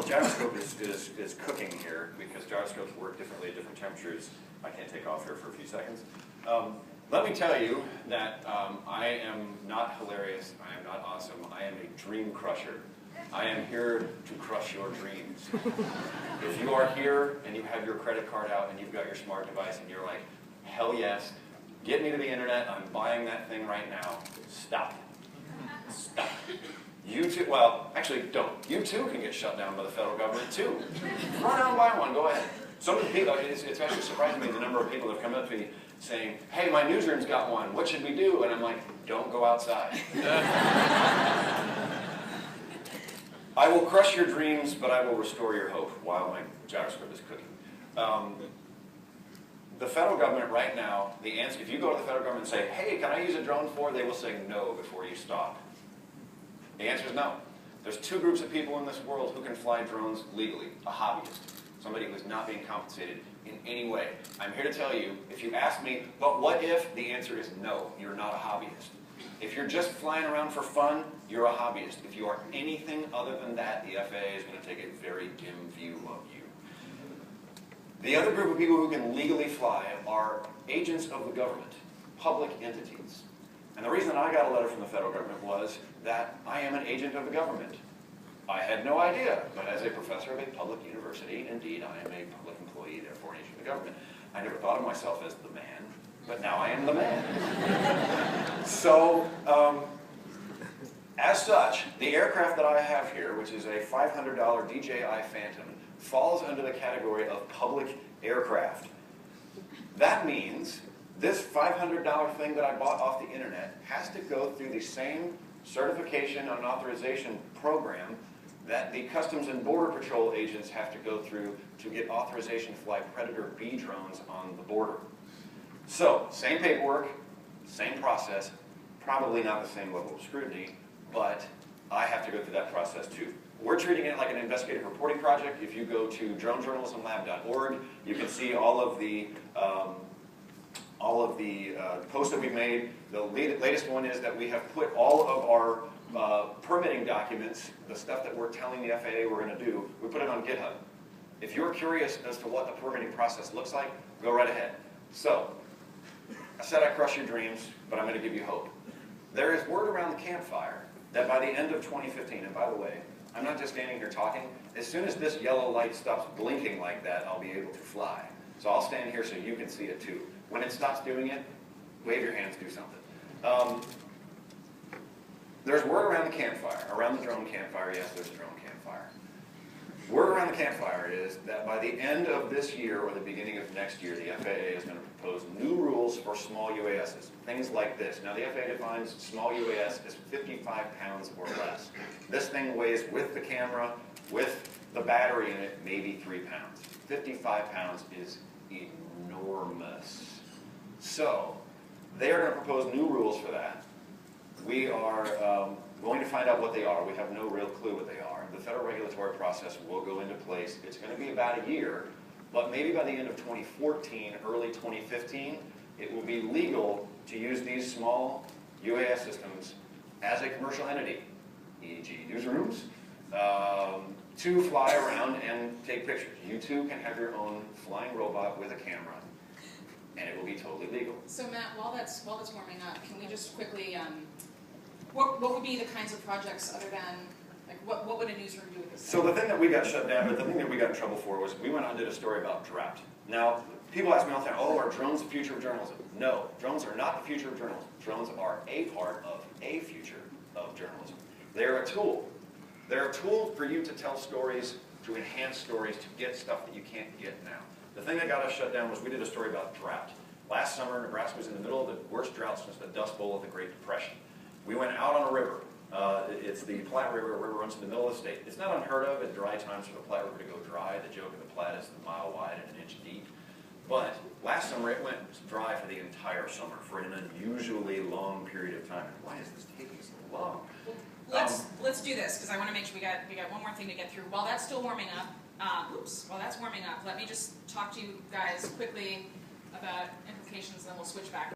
the gyroscope is cooking here because gyroscopes work differently at different temperatures. I can't take off here for a few seconds. Let me tell you that I am not hilarious. I am not awesome. I am a dream crusher. I am here to crush your dreams. If you are here and you have your credit card out and you've got your smart device and you're like, hell yes, get me to the internet, I'm buying that thing right now, stop. Stop. You too, well, actually don't. You too can get shut down by the federal government too. Run out and buy one, go ahead. Some of the people, it's actually surprising me the number of people that have come up to me saying, hey, my newsroom's got one, what should we do? And I'm like, don't go outside. I will crush your dreams, but I will restore your hope while my gyroscope is cooking. The federal government right now, the answer, if you go to the federal government and say, hey, can I use a drone for? They will say no before you stop. The answer is no. There's two groups of people in this world who can fly drones legally. A hobbyist, somebody who is not being compensated in any way. I'm here to tell you, if you ask me, but what if? The answer is no, you're not a hobbyist. If you're just flying around for fun, you're a hobbyist. If you are anything other than that, the FAA is going to take a very dim view of you. The other group of people who can legally fly are agents of the government, public entities. And the reason I got a letter from the federal government was that I am an agent of the government. I had no idea, but as a professor of a public university, indeed, I am a public employee, therefore an agent of the government. I never thought of myself as the man, but now I am the man. So, as such, the aircraft that I have here, which is a $500 DJI Phantom, falls under the category of public aircraft. That means this $500 thing that I bought off the internet has to go through the same certification and authorization program that the Customs and Border Patrol agents have to go through to get authorization to fly Predator B drones on the border. So, same paperwork, same process, probably not the same level of scrutiny, but I have to go through that process too. We're treating it like an investigative reporting project. If you go to dronejournalismlab.org, you can see all of the posts that we've made. The latest one is that we have put all of our permitting documents, the stuff that we're telling the FAA we're going to do, we put it on GitHub. If you're curious as to what the permitting process looks like, go right ahead. So, I said I crush your dreams, but I'm going to give you hope. There is word around the campfire that by the end of 2015, and by the way, I'm not just standing here talking, as soon as this yellow light stops blinking like that, I'll be able to fly. So I'll stand here so you can see it too. When it stops doing it, wave your hands, do something. There's word around the campfire, around the drone campfire, yes, there's a drone campfire. Word around the campfire is that by the end of this year or the beginning of next year, the FAA is going to propose new rules for small UASs, things like this. Now the FAA defines small UAS as 55 pounds or less. This thing weighs with the camera, with the battery in it, maybe 3 pounds. 55 pounds is enormous. So, they are going to propose new rules for that. We are going to find out what they are. We have no real clue what they are. The federal regulatory process will go into place. It's going to be about a year, but maybe by the end of 2014, early 2015, it will be legal to use these small UAS systems as a commercial entity, e.g. newsrooms, to fly around and take pictures. You too can have your own flying robot with a camera, and it will be totally legal. So Matt, while that's warming up, can we just quickly, what would be the kinds of projects other than, like what would a newsroom do with this thing? So the thing that we got shut down, but the thing that we got in trouble for was we went on and did a story about drought. Now, people ask me all the time, oh, are drones the future of journalism? No, drones are not the future of journalism. Drones are a part of a future of journalism. They're a tool. They're a tool for you to tell stories, to enhance stories, to get stuff that you can't get now. The thing that got us shut down was we did a story about drought. Last summer, Nebraska was in the middle of the worst drought since the Dust Bowl of the Great Depression. We went out on a river. It's the Platte River. A river runs in the middle of the state. It's not unheard of at dry times for the Platte River to go dry. The joke of the Platte is a mile wide and an inch deep. But last summer, it went dry for the entire summer for an unusually long period of time. And why is this taking so long? Let's do this, because I want to make sure we got one more thing to get through. While that's still warming up, while that's warming up, let me just talk to you guys quickly about implications, and then we'll switch back.